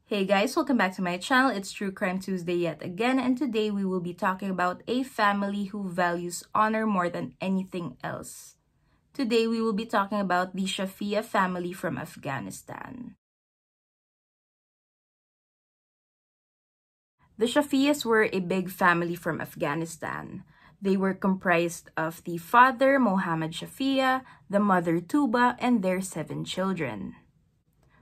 Hey guys, welcome back to my channel. It's True Crime Tuesday yet again, and today we will be talking about a family who values honor more than anything else. Today we will be talking about the Shafia family from Afghanistan. The Shafias were a big family from Afghanistan. They were comprised of the father, Mohammed Shafia, the mother, Tuba, and their 7 children.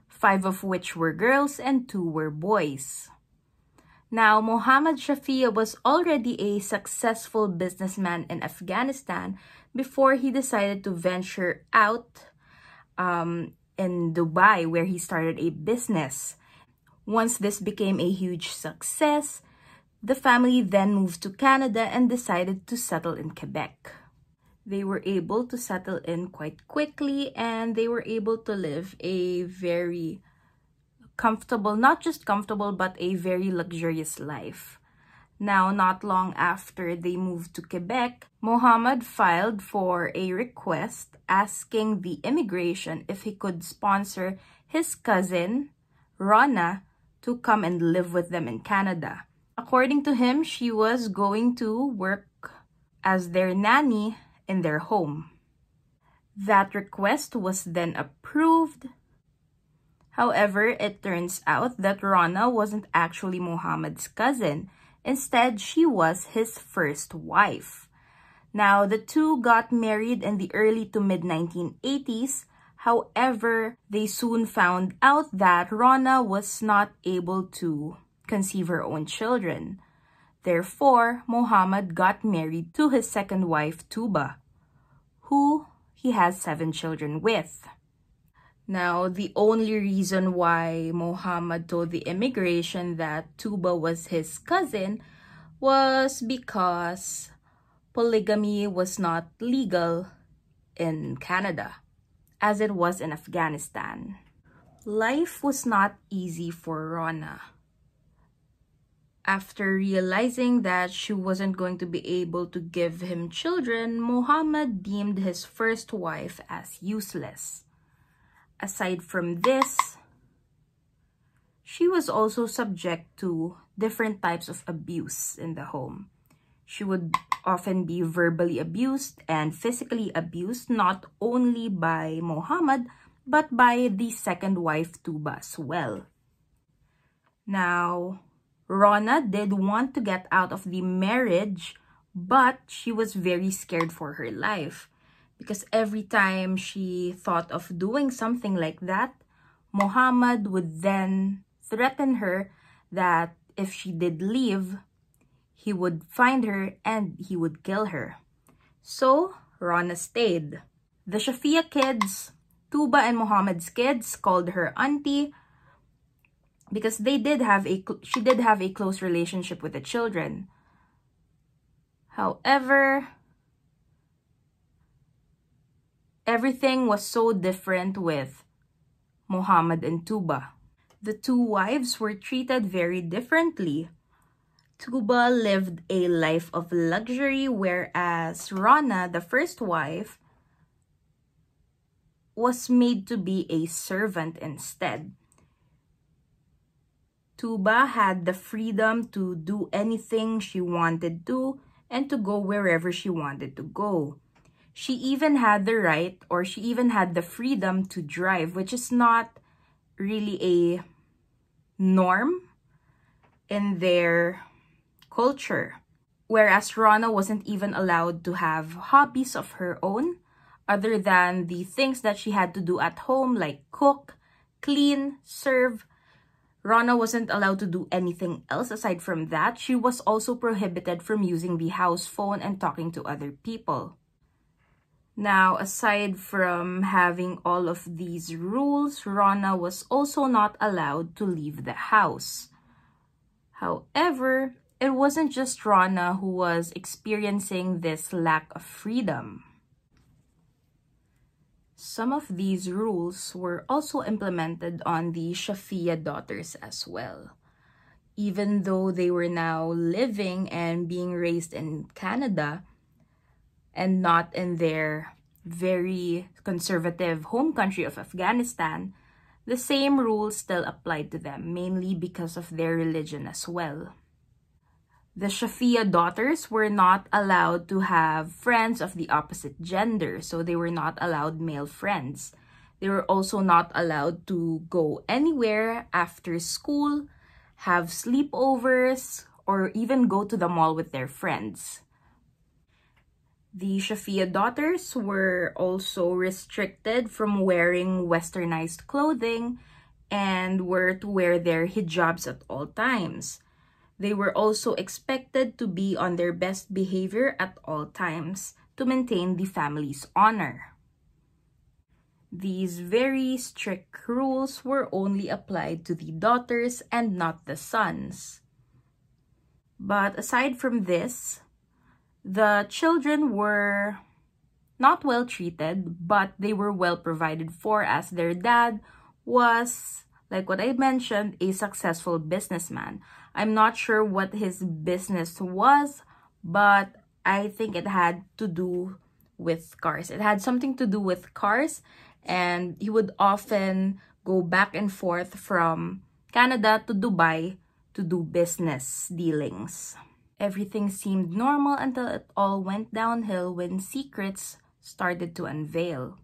5 of which were girls and 2 were boys. Now, Mohammed Shafia was already a successful businessman in Afghanistan before he decided to venture out in Dubai, where he started a business. Once this became a huge success, the family then moved to Canada and decided to settle in Quebec. They were able to settle in quite quickly, and they were able to live a very comfortable, not just comfortable, but a very luxurious life. Now, not long after they moved to Quebec, Mohammed filed for a request asking the immigration if he could sponsor his cousin, Rona, to come and live with them in Canada. According to him, she was going to work as their nanny in their home. That request was then approved. However, it turns out that Rona wasn't actually Mohammed's cousin. Instead, she was his first wife. Now, the two got married in the early to mid-1980s. However, they soon found out that Rona was not able to conceive her own children. Therefore, Mohammed got married to his second wife, Tuba, who he has 7 children with. Now, the only reason why Mohammed told the immigration that Tuba was his cousin was because polygamy was not legal in Canada, as it was in Afghanistan. Life was not easy for Rona. After realizing that she wasn't going to be able to give him children, Mohammed deemed his first wife as useless. Aside from this, she was also subject to different types of abuse in the home. She would often be verbally abused and physically abused, not only by Mohammed, but by the second wife, Tuba, as well. Now, Rona did want to get out of the marriage, but she was very scared for her life because every time she thought of doing something like that, Mohammed would then threaten her that if she did leave, he would find her and he would kill her. So, Rona stayed. The Shafia kids, Tuba and Mohammed's kids, called her auntie, because she did have a close relationship with the children. However, everything was so different with Mohammed and Tuba. The 2 wives were treated very differently. Tuba lived a life of luxury, whereas Rona, the first wife, was made to be a servant instead. Tuba had the freedom to do anything she wanted to and to go wherever she wanted to go. She even had the right, or she even had the freedom to drive, which is not really a norm in their culture. Whereas Rona wasn't even allowed to have hobbies of her own, other than the things that she had to do at home, like cook, clean, serve. Rona wasn't allowed to do anything else aside from that. She was also prohibited from using the house phone and talking to other people. Now, aside from having all of these rules, Rona was also not allowed to leave the house. However, it wasn't just Rona who was experiencing this lack of freedom. Some of these rules were also implemented on the Shafia daughters as well. Even though they were now living and being raised in Canada and not in their very conservative home country of Afghanistan, the same rules still applied to them, mainly because of their religion as well. The Shafia daughters were not allowed to have friends of the opposite gender, so they were not allowed male friends. They were also not allowed to go anywhere after school, have sleepovers, or even go to the mall with their friends. The Shafia daughters were also restricted from wearing westernized clothing and were to wear their hijabs at all times. They were also expected to be on their best behavior at all times to maintain the family's honor. These very strict rules were only applied to the daughters and not the sons. But aside from this, the children were not well treated, but they were well provided for, as their dad was, like what I mentioned, a successful businessman. I'm not sure what his business was, but I think it had to do with cars. It had something to do with cars, and he would often go back and forth from Canada to Dubai to do business dealings. Everything seemed normal until it all went downhill when secrets started to unveil.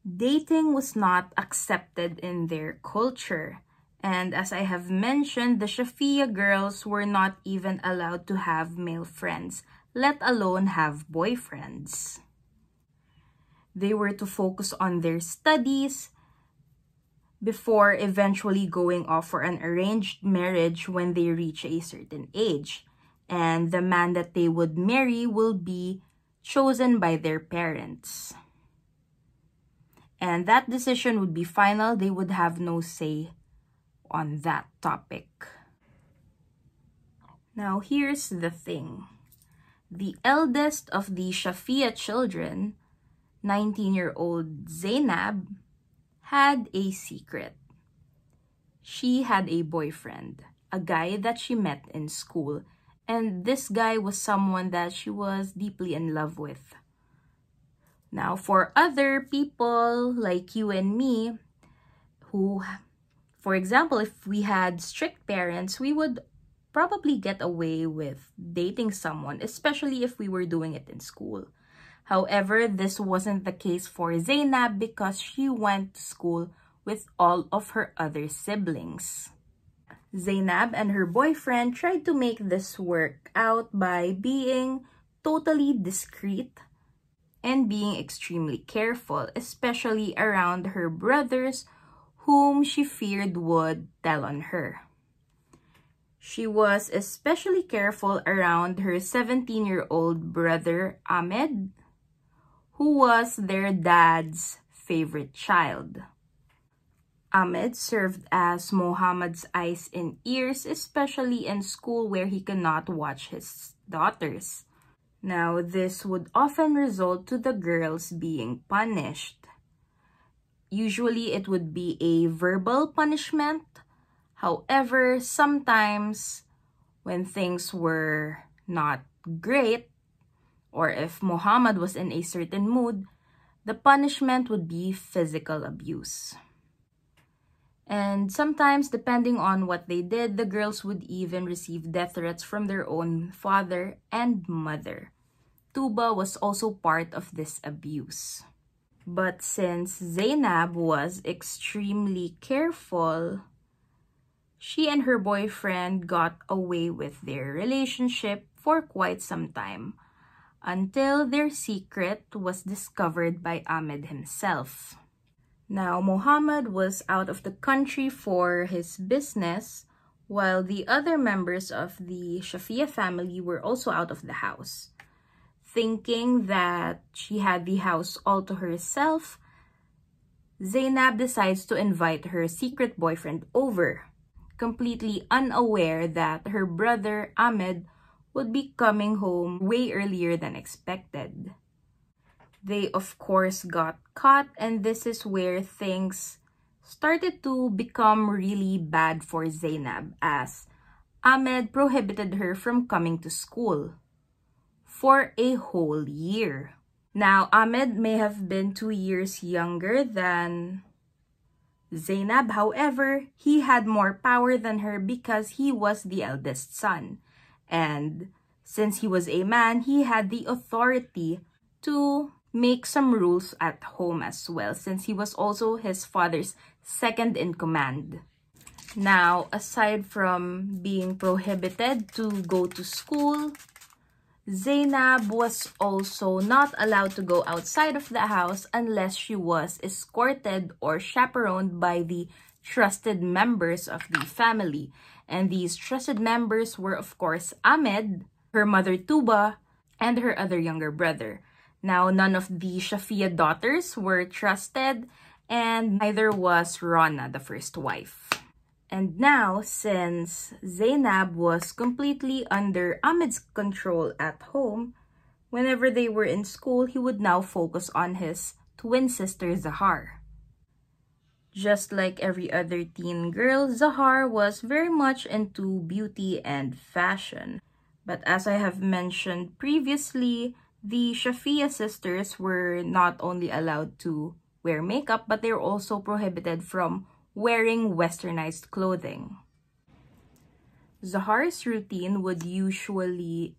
Dating was not accepted in their culture. And as I have mentioned, the Shafia girls were not even allowed to have male friends, let alone have boyfriends. They were to focus on their studies before eventually going off for an arranged marriage when they reach a certain age. And the man that they would marry will be chosen by their parents. And that decision would be final. They would have no say on that topic. Now, here's the thing. The eldest of the Shafia children, 19-year-old Zainab, had a secret. She had a boyfriend, a guy that she met in school, and this guy was someone that she was deeply in love with. Now, for other people like you and me, who, for example, if we had strict parents, we would probably get away with dating someone, especially if we were doing it in school. However, this wasn't the case for Zainab because she went to school with all of her other siblings. Zainab and her boyfriend tried to make this work out by being totally discreet and being extremely careful, especially around her brothers, whom she feared would tell on her. She was especially careful around her 17-year-old brother Ahmed, who was their dad's favorite child. Ahmed served as Muhammad's eyes and ears, especially in school where he cannot watch his daughters. Now, this would often result to the girls being punished. Usually, it would be a verbal punishment. However, sometimes when things were not great, or if Muhammad was in a certain mood, the punishment would be physical abuse. And sometimes, depending on what they did, the girls would even receive death threats from their own father and mother. Tuba was also part of this abuse. But since Zainab was extremely careful, she and her boyfriend got away with their relationship for quite some time, until their secret was discovered by Ahmed himself. Now, Muhammad was out of the country for his business, while the other members of the Shafia family were also out of the house. Thinking that she had the house all to herself, Zainab decides to invite her secret boyfriend over, completely unaware that her brother Ahmed would be coming home way earlier than expected. They, of course, got caught, and this is where things started to become really bad for Zainab, as Ahmed prohibited her from coming to school for a whole year. Now, Ahmed may have been 2 years younger than Zainab, however, he had more power than her because he was the eldest son. And since he was a man, he had the authority to make some rules at home as well, since he was also his father's second in command. Now, aside from being prohibited to go to school, Zainab was also not allowed to go outside of the house unless she was escorted or chaperoned by the trusted members of the family. And these trusted members were, of course, Ahmed, her mother Tuba, and her other younger brother. Now, none of the Shafia daughters were trusted, and neither was Rona, the first wife. And now, since Zainab was completely under Ahmed's control at home, whenever they were in school, he would now focus on his twin sister Zahar. Just like every other teen girl, Zahar was very much into beauty and fashion. But as I have mentioned previously, the Shafia sisters were not only allowed to wear makeup, but they were also prohibited from wearing westernized clothing. Zahar's routine would usually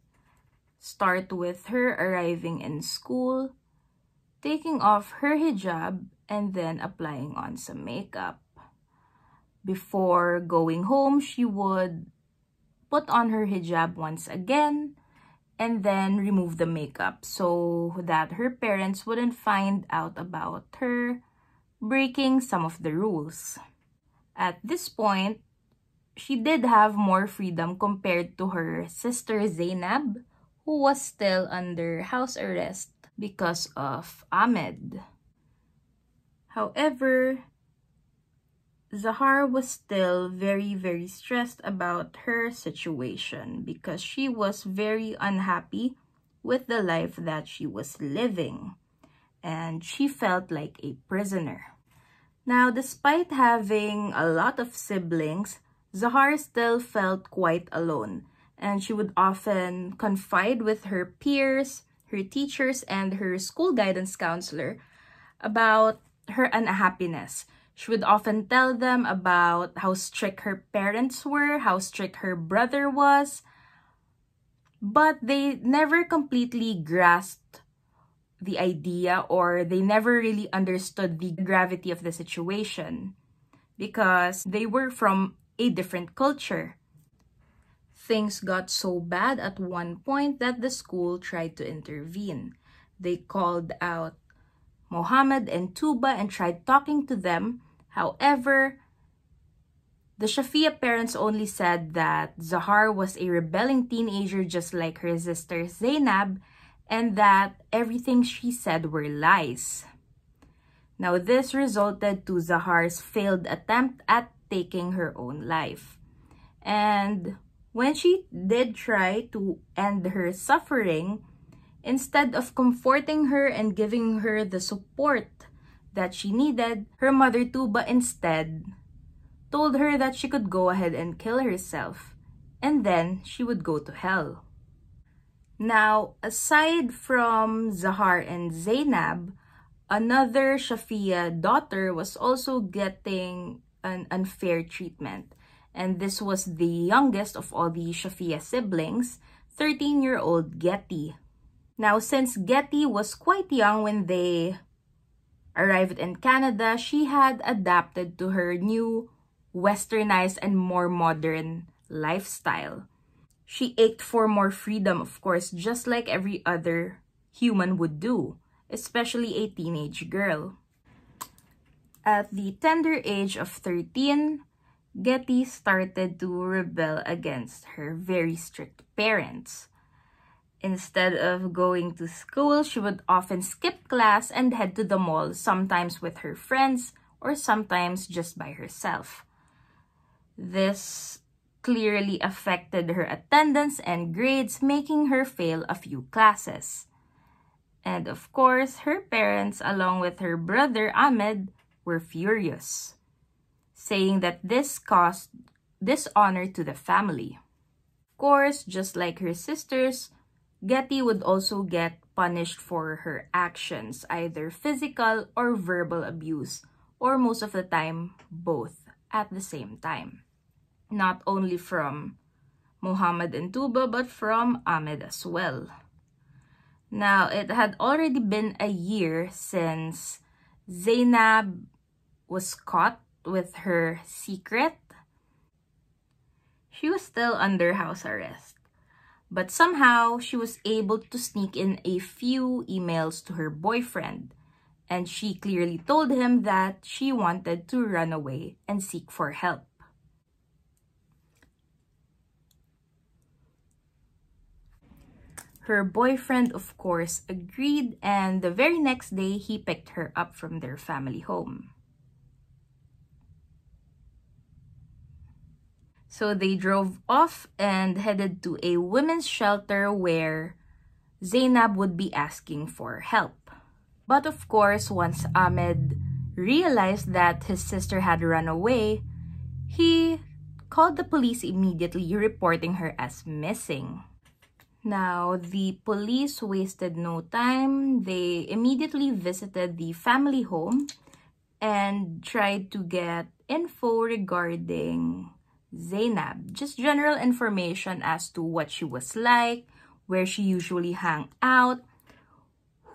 start with her arriving in school, taking off her hijab, and then applying on some makeup. Before going home, she would put on her hijab once again, and then remove the makeup so that her parents wouldn't find out about her breaking some of the rules. At this point, she did have more freedom compared to her sister Zainab, who was still under house arrest because of Ahmed. However, Zahar was still very stressed about her situation because she was very unhappy with the life that she was living, and she felt like a prisoner. Now, despite having a lot of siblings, Zahar still felt quite alone, and she would often confide with her peers, her teachers, and her school guidance counselor about her unhappiness. She would often tell them about how strict her parents were, how strict her brother was, but they never completely grasped the idea, or they never really understood the gravity of the situation because they were from a different culture. Things got so bad at one point that the school tried to intervene. They called out Mohammed and Tuba and tried talking to them. However, the Shafia parents only said that Zahar was a rebelling teenager just like her sister Zainab, and that everything she said were lies. Now, this resulted to Zahar's failed attempt at taking her own life. And when she did try to end her suffering, instead of comforting her and giving her the support that she needed, her mother Tuba instead told her that she could go ahead and kill herself, and then she would go to hell. Now, aside from Zahar and Zainab, another Shafia daughter was also getting an unfair treatment. And this was the youngest of all the Shafia siblings, 13-year-old Geeti. Now, since Geeti was quite young when they arrived in Canada, she had adapted to her new westernized and more modern lifestyle. She ached for more freedom, of course, just like every other human would do, especially a teenage girl. At the tender age of 13, Geeti started to rebel against her very strict parents. Instead of going to school, she would often skip class and head to the mall, sometimes with her friends or sometimes just by herself. This clearly affected her attendance and grades, making her fail a few classes. And of course, her parents, along with her brother Ahmed, were furious, saying that this caused dishonor to the family. Of course, just like her sisters, Geeti would also get punished for her actions, either physical or verbal abuse, or most of the time, both at the same time. Not only from Muhammad and Tuba, but from Ahmed as well. Now, it had already been a year since Zainab was caught with her secret. She was still under house arrest, but somehow she was able to sneak in a few emails to her boyfriend, and she clearly told him that she wanted to run away and seek for help. Her boyfriend, of course, agreed, and the very next day, he picked her up from their family home. So they drove off and headed to a women's shelter where Zainab would be asking for help. But of course, once Ahmed realized that his sister had run away, he called the police immediately, reporting her as missing. Now, the police wasted no time. They immediately visited the family home and tried to get info regarding Zainab. Just general information as to what she was like, where she usually hung out,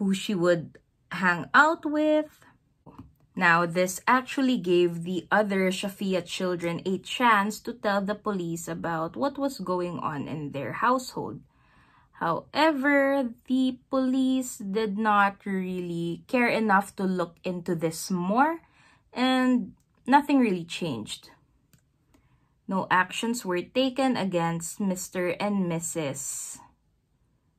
who she would hang out with. Now, this actually gave the other Shafia children a chance to tell the police about what was going on in their household. However, the police did not really care enough to look into this more, and nothing really changed. No actions were taken against Mr. and Mrs.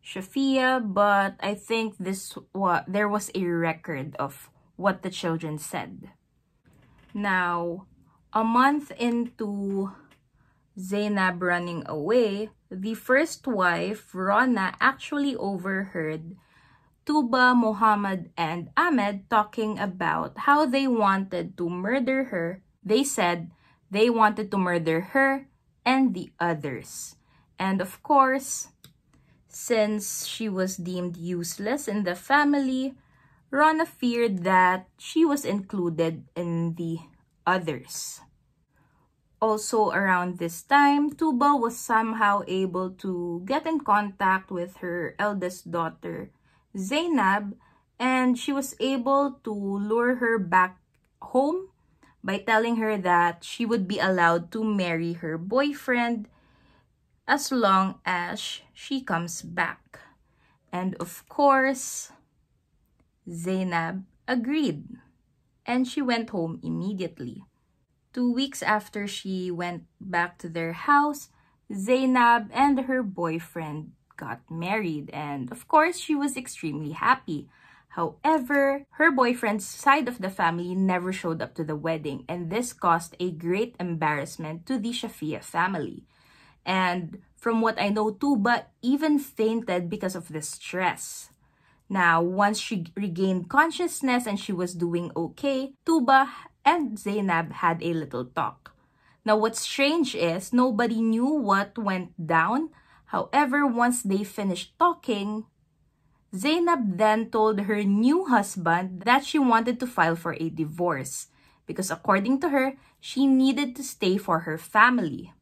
Shafia, but I think there was a record of what the children said. Now, a month into Zainab running away, the first wife, Rona, actually overheard Tuba, Muhammad, and Ahmed talking about how they wanted to murder her. They said they wanted to murder her and the others. And of course, since she was deemed useless in the family, Rona feared that she was included in the others. Also, around this time, Tuba was somehow able to get in contact with her eldest daughter, Zainab, and she was able to lure her back home by telling her that she would be allowed to marry her boyfriend as long as she comes back. And of course, Zainab agreed, and she went home immediately. 2 weeks after she went back to their house, Zainab and her boyfriend got married, and of course, she was extremely happy. However, her boyfriend's side of the family never showed up to the wedding, and this caused a great embarrassment to the Shafia family. And from what I know, Tuba even fainted because of the stress. Now, once she regained consciousness and she was doing okay, Tuba and Zainab had a little talk. Now, what's strange is nobody knew what went down. However, once they finished talking, Zainab then told her new husband that she wanted to file for a divorce because according to her, she needed to stay for her family.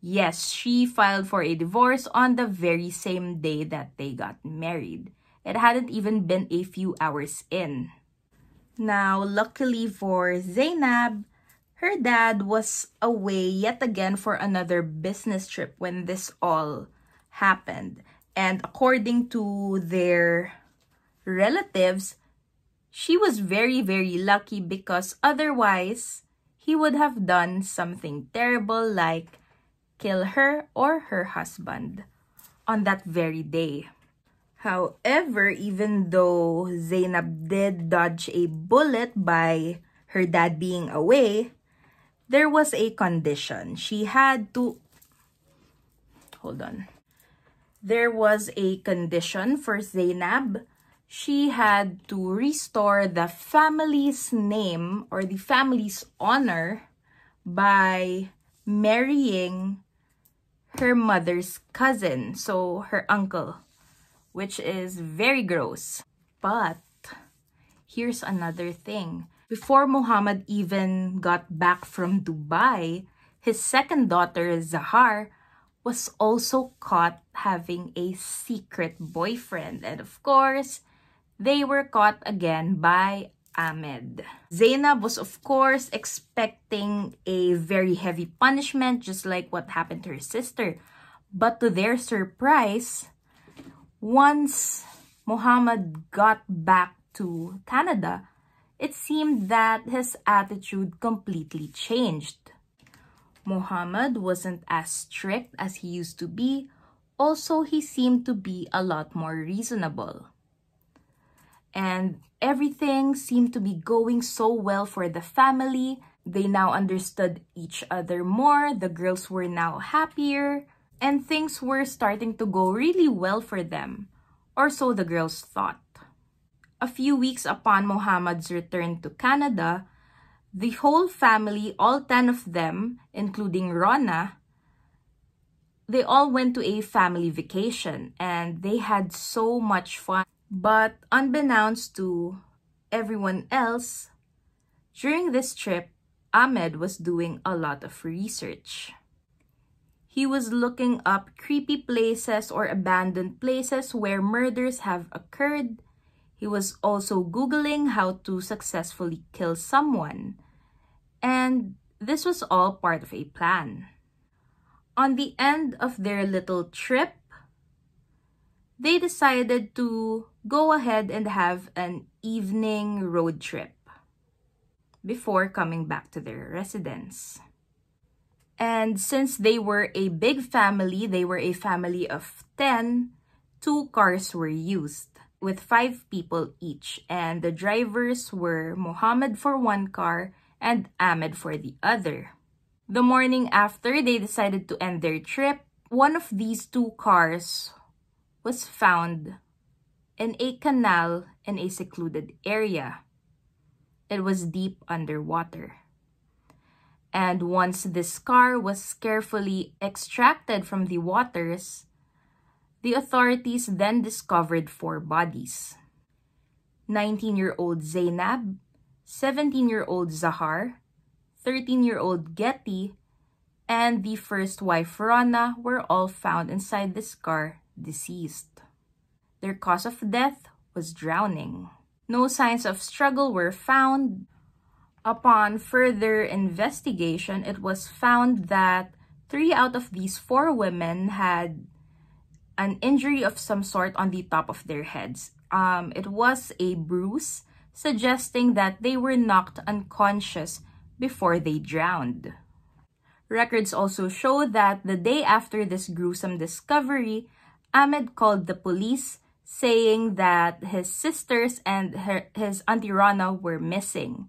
Yes, she filed for a divorce on the very same day that they got married. It hadn't even been a few hours in. Now, luckily for Zainab, her dad was away yet again for another business trip when this all happened. And according to their relatives, she was very, very lucky because otherwise, he would have done something terrible like kill her or her husband on that very day. However, even though Zainab did dodge a bullet by her dad being away, there was a condition. She had to... Hold on. There was a condition for Zainab. She had to restore the family's name or the family's honor by marrying her mother's cousin, so her uncle, which is very gross. But here's another thing. Before Muhammad even got back from Dubai, his second daughter, Zahar, was also caught having a secret boyfriend. And of course, they were caught again by Ahmed. Zainab was of course expecting a very heavy punishment, just like what happened to her sister. But to their surprise, once Muhammad got back to Canada, it seemed that his attitude completely changed. Muhammad wasn't as strict as he used to be. Also, he seemed to be a lot more reasonable. And everything seemed to be going so well for the family. They now understood each other more. The girls were now happier. And things were starting to go really well for them. Or so the girls thought. A few weeks upon Muhammad's return to Canada, the whole family, all 10 of them, including Rona, they all went to a family vacation and they had so much fun. But unbeknownst to everyone else, during this trip, Ahmed was doing a lot of research. He was looking up creepy places or abandoned places where murders have occurred. He was also Googling how to successfully kill someone. And this was all part of a plan. On the end of their little trip, they decided to go ahead and have an evening road trip before coming back to their residence. And since they were a big family, they were a family of 10, 2 cars were used with 5 people each. And the drivers were Muhammad for one car and Ahmed for the other. The morning after they decided to end their trip, one of these 2 cars was found in a canal in a secluded area. It was deep underwater. And once this car was carefully extracted from the waters, the authorities then discovered 4 bodies. 19-year-old Zainab, 17-year-old Zahar, 13-year-old Geeti, and the first wife Rona were all found inside this car deceased. Their cause of death was drowning. No signs of struggle were found. Upon further investigation, it was found that 3 out of these 4 women had an injury of some sort on the top of their heads. It was a bruise, suggesting that they were knocked unconscious before they drowned. Records also show that the day after this gruesome discovery, Ahmed called the police, saying that his sisters and his Auntie Rona were missing.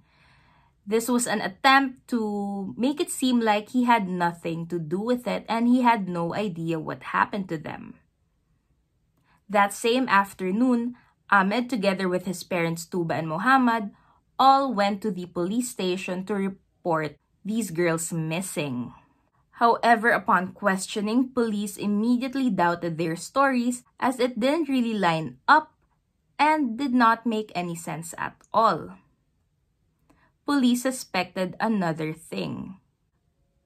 This was an attempt to make it seem like he had nothing to do with it and he had no idea what happened to them. That same afternoon, Ahmed, together with his parents Tuba and Muhammad, all went to the police station to report these girls missing. However, upon questioning, police immediately doubted their stories as it didn't really line up and did not make any sense at all. Police suspected another thing.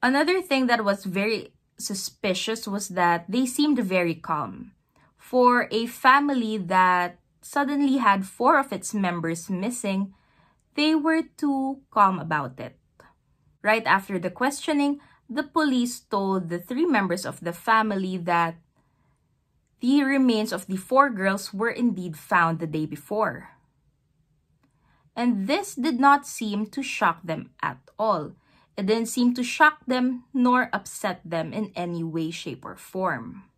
Another thing that was very suspicious was that they seemed very calm. For a family that suddenly had 4 of its members missing, they were too calm about it. Right after the questioning, the police told the 3 members of the family that the remains of the 4 girls were indeed found the day before. And this did not seem to shock them at all. It didn't seem to shock them nor upset them in any way, shape, or form.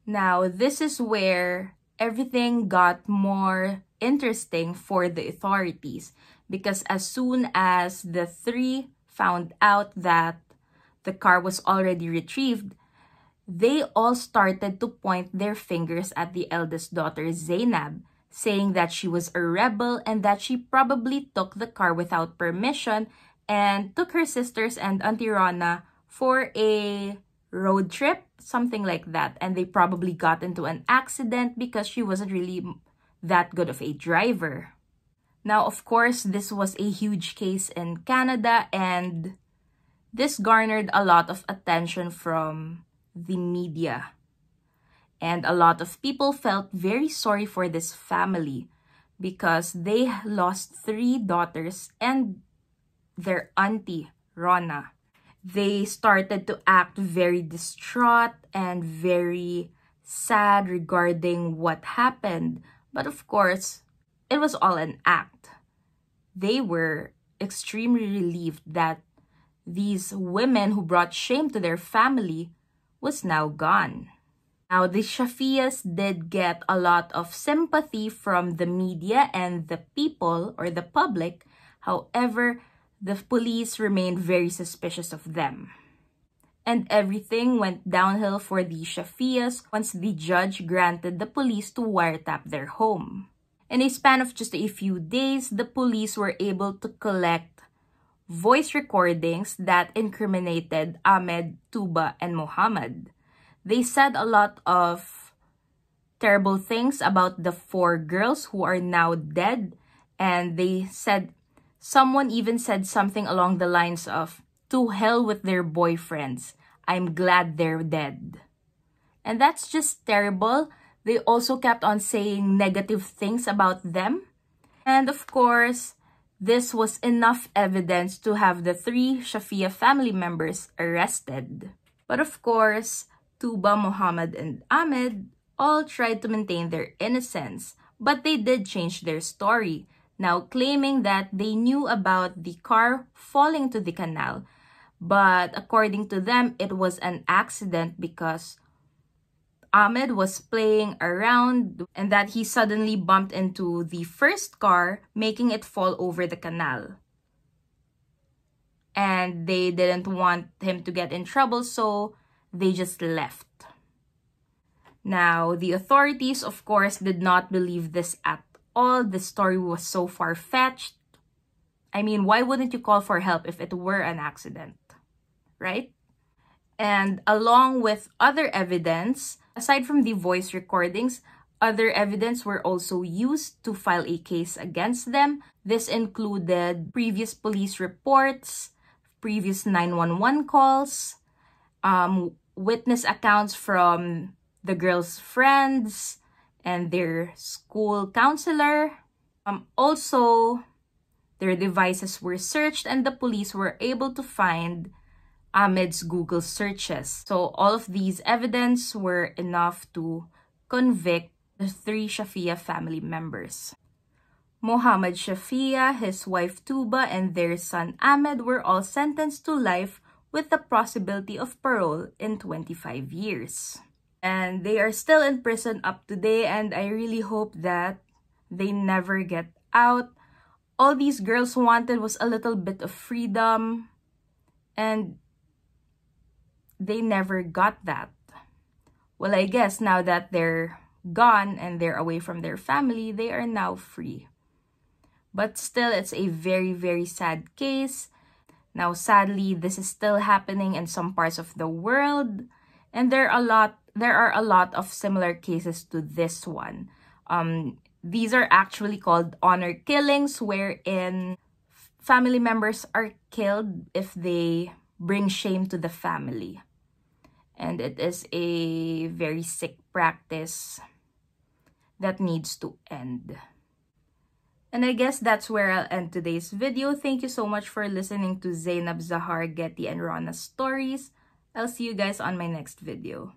Now, this is where everything got more interesting for the authorities, because as soon as the 3 found out that the car was already retrieved, they all started to point their fingers at the eldest daughter, Zainab, saying that she was a rebel and that she probably took the car without permission and took her sisters and Auntie Rona for a road trip, something like that. And they probably got into an accident because she wasn't really that good of a driver. Now, of course, this was a huge case in Canada, and this garnered a lot of attention from the media. And a lot of people felt very sorry for this family because they lost 3 daughters and their auntie, Rona. They started to act very distraught and very sad regarding what happened. But of course, it was all an act. They were extremely relieved that these women who brought shame to their family was now gone. Now, the Shafias did get a lot of sympathy from the media and the people or the public. However, the police remained very suspicious of them. And everything went downhill for the Shafias once the judge granted the police to wiretap their home. In a span of just a few days, the police were able to collect voice recordings that incriminated Ahmed, Tuba, and Muhammad. They said a lot of terrible things about the 4 girls who are now dead. And they said, someone even said something along the lines of, "To hell with their boyfriends. I'm glad they're dead." And that's just terrible. They also kept on saying negative things about them. And of course, this was enough evidence to have the 3 Shafia family members arrested. But of course, Tuba, Muhammad, and Ahmed all tried to maintain their innocence, but they did change their story, now claiming that they knew about the car falling to the canal. But according to them, it was an accident because Ahmed was playing around and that he suddenly bumped into the first car, making it fall over the canal. And they didn't want him to get in trouble, so they just left. Now, the authorities, of course, did not believe this at all. The story was so far-fetched. I mean, why wouldn't you call for help if it were an accident, right? And along with other evidence, aside from the voice recordings, other evidence were also used to file a case against them. This included previous police reports, previous 911 calls, witness accounts from the girls' friends and their school counselor. Also, their devices were searched and the police were able to find Ahmed's Google searches. So all of these evidence were enough to convict the 3 Shafia family members. Muhammad Shafia, his wife Tuba, and their son Ahmed were all sentenced to life with the possibility of parole in 25 years. And they are still in prison up to today, and I really hope that they never get out. All these girls wanted was a little bit of freedom, and they never got that. Well, I guess now that they're gone and they're away from their family, they are now free. But still, it's a very, very sad case. Now, sadly, this is still happening in some parts of the world, and there are a lot of similar cases to this one. These are actually called honor killings, wherein family members are killed if they bring shame to the family. And it is a very sick practice that needs to end. And I guess that's where I'll end today's video. Thank you so much for listening to Zainab, Sahar, Geeti, and Rona's stories. I'll see you guys on my next video.